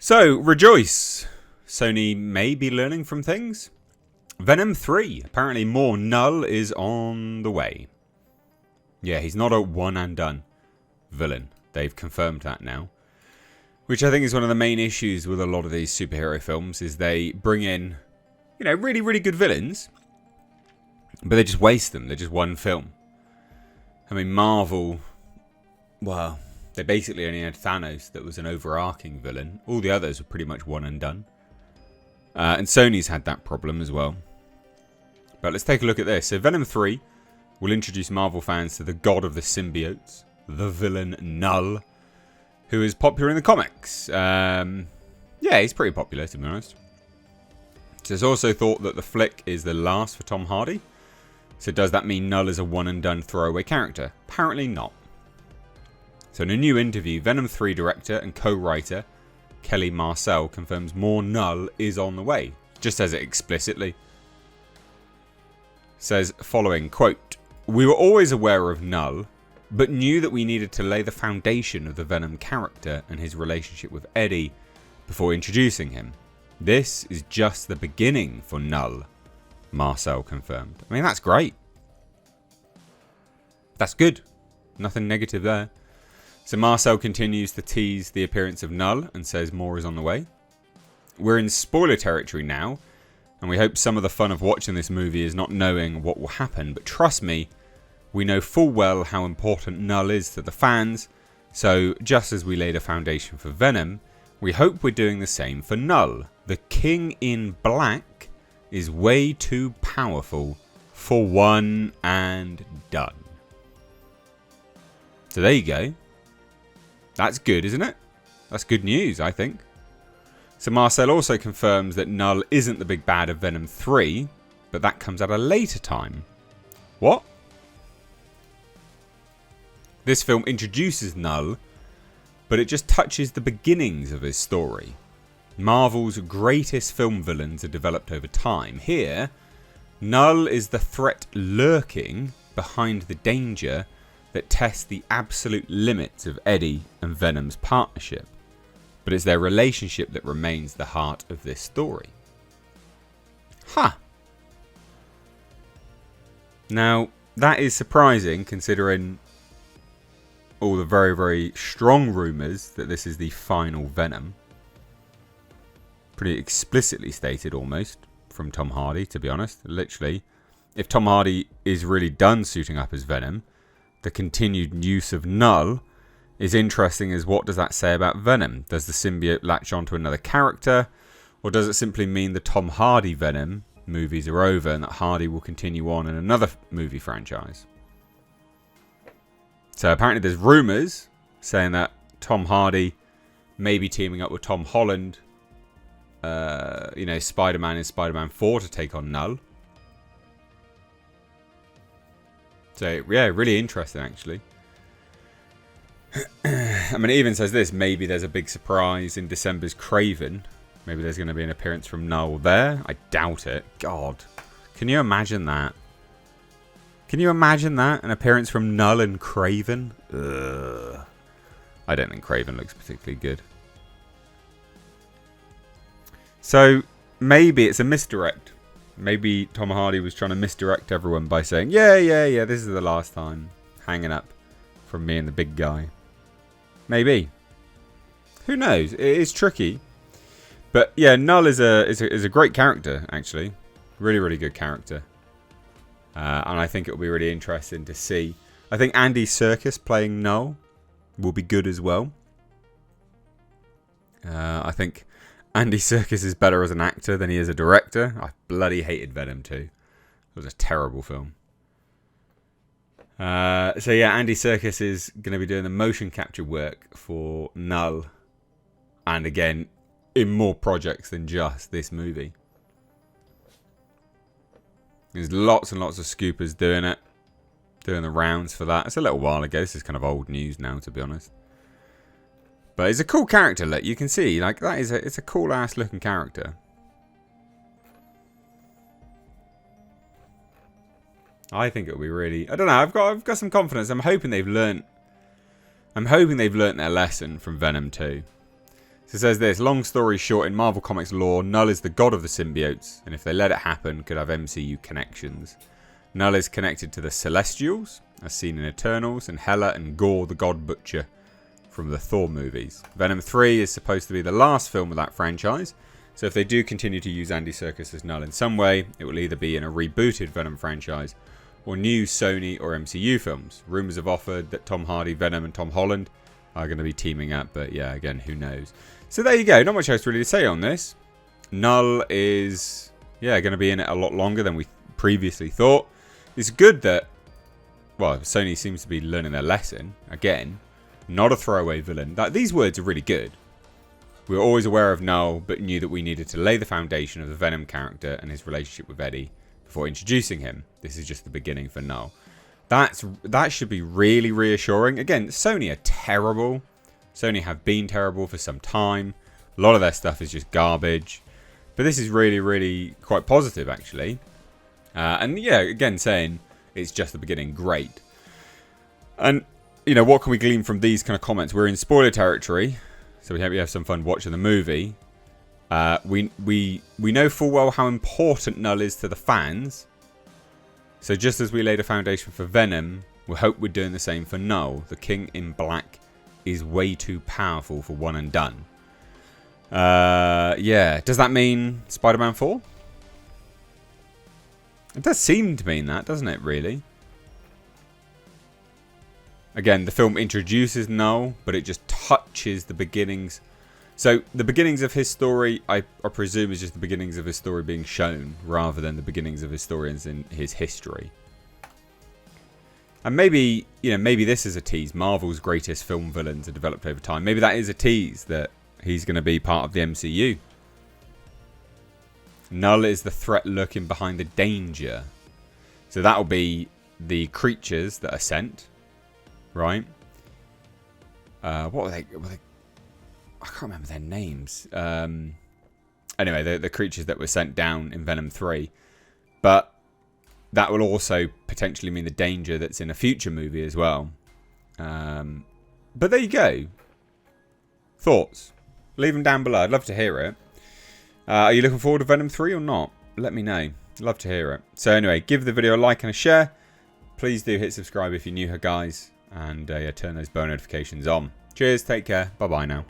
So, rejoice. Sony may be learning from things. Venom 3. Apparently more Knull is on the way. Yeah, he's not a one and done villain. They've confirmed that now. Which I think is one of the main issues with a lot of these superhero films, is they bring in, really, really good villains, but they just waste them. They're just one film. I mean, Marvel, well, they basically only had Thanos that was an overarching villain. All the others were pretty much one and done. And Sony's had that problem as well. But let's take a look at this. So Venom 3 will introduce Marvel fans to the god of the symbiotes, the villain Knull, who is popular in the comics. Yeah, he's pretty popular, to be honest. There's also thought that the flick is the last for Tom Hardy. So does that mean Knull is a one and done throwaway character? Apparently not. So in a new interview, Venom 3 director and co-writer Kelly Marcel confirms more Knull is on the way. Just says it explicitly. Says following, quote, "We were always aware of Knull, but knew that we needed to lay the foundation of the Venom character and his relationship with Eddie before introducing him. This is just the beginning for Knull," Marcel confirmed. I mean, that's great. That's good. Nothing negative there. So Marcel continues to tease the appearance of Knull and says more is on the way. We're in spoiler territory now, and we hope some of the fun of watching this movie is not knowing what will happen, but trust me, we know full well how important Knull is to the fans, so just as we laid a foundation for Venom, we hope we're doing the same for Knull. The King in Black is way too powerful for one and done. So there you go. That's good, isn't it? That's good news, I think. So Marcel also confirms that Knull isn't the big bad of Venom 3, but that comes at a later time. What? This film introduces Knull, but it just touches the beginnings of his story. Marvel's greatest film villains are developed over time. Here, Knull is the threat lurking behind the danger that tests the absolute limits of Eddie and Venom's partnership. But it's their relationship that remains the heart of this story. Huh. Now, that is surprising considering all the very, very strong rumours that this is the final Venom. Pretty explicitly stated almost from Tom Hardy, to be honest. Literally, if Tom Hardy is really done suiting up as Venom, the continued use of Knull is interesting as what does that say about Venom? Does the symbiote latch onto another character? Or does it simply mean the Tom Hardy Venom movies are over and that Hardy will continue on in another movie franchise? So apparently there's rumours saying that Tom Hardy may be teaming up with Tom Holland, Spider-Man in Spider-Man 4 to take on Knull. So, yeah, really interesting, actually. I mean, it even says this. Maybe there's a big surprise in December's Craven. Maybe there's going to be an appearance from Knull there. I doubt it. God. Can you imagine that? Can you imagine that? An appearance from Knull and Craven? Ugh. I don't think Craven looks particularly good. So, maybe it's a misdirect. Maybe Tom Hardy was trying to misdirect everyone by saying, yeah, this is the last time hanging up from me and the big guy. Maybe. Who knows? It is tricky. But yeah, Knull is a great character, actually. Really, really good character. And I think it will be really interesting to see. I think Andy Serkis playing Knull will be good as well. I think Andy Serkis is better as an actor than he is a director. I bloody hated Venom 2. It was a terrible film. So yeah, Andy Serkis is going to be doing the motion capture work for Knull. And again, in more projects than just this movie. There's lots and lots of scoopers doing it. Doing the rounds for that. It's a little while ago. This is kind of old news now, to be honest. But it's a cool character, look. You can see, like, it's a cool ass looking character. I think it'll be really, I don't know, I've got some confidence. I'm hoping they've learnt their lesson from Venom 2. So it says this, long story short, in Marvel Comics lore, Knull is the god of the symbiotes, and if they let it happen, could have MCU connections. Knull is connected to the Celestials, as seen in Eternals, and Hela and Gore the God Butcher from the Thor movies. Venom 3 is supposed to be the last film of that franchise, so if they do continue to use Andy Serkis as Knull in some way, it will either be in a rebooted Venom franchise or new Sony or MCU films. Rumours have offered that Tom Hardy, Venom and Tom Holland are going to be teaming up, but yeah, again, who knows. So there you go, not much else really to say on this. Knull is, going to be in it a lot longer than we previously thought. It's good that, Sony seems to be learning their lesson. Again, not a throwaway villain. These words are really good. We were always aware of Knull, but knew that we needed to lay the foundation of the Venom character and his relationship with Eddie before introducing him. This is just the beginning for Knull. That should be really reassuring. Again, Sony are terrible. Sony have been terrible for some time. A lot of their stuff is just garbage. But this is really, really quite positive, actually. And yeah, again, saying it's just the beginning. Great. And, what can we glean from these kind of comments? We're in spoiler territory, so we hope you have some fun watching the movie. We know full well how important Knull is to the fans. So just as we laid a foundation for Venom, we hope we're doing the same for Knull. The King in Black is way too powerful for one and done. Does that mean Spider-Man 4? It does seem to mean that, doesn't it, really? Again, the film introduces Knull, but it just touches the beginnings. So, the beginnings of his story, I presume, is just the beginnings of his story being shown, rather than the beginnings of his story in his history. And maybe this is a tease. Marvel's greatest film villains are developed over time. Maybe that is a tease that he's going to be part of the MCU. Knull is the threat lurking behind the danger. So that'll be the creatures that are sent, right? What were they? I can't remember their names. Anyway, the creatures that were sent down in Venom 3. But that will also potentially mean the danger that's in a future movie as well. But there you go. Thoughts? Leave them down below. I'd love to hear it. Are you looking forward to Venom 3 or not? Let me know. Love to hear it. So anyway, give the video a like and a share. Please do hit subscribe if you're new here, guys. And turn those bell notifications on. Cheers. Take care. Bye-bye now.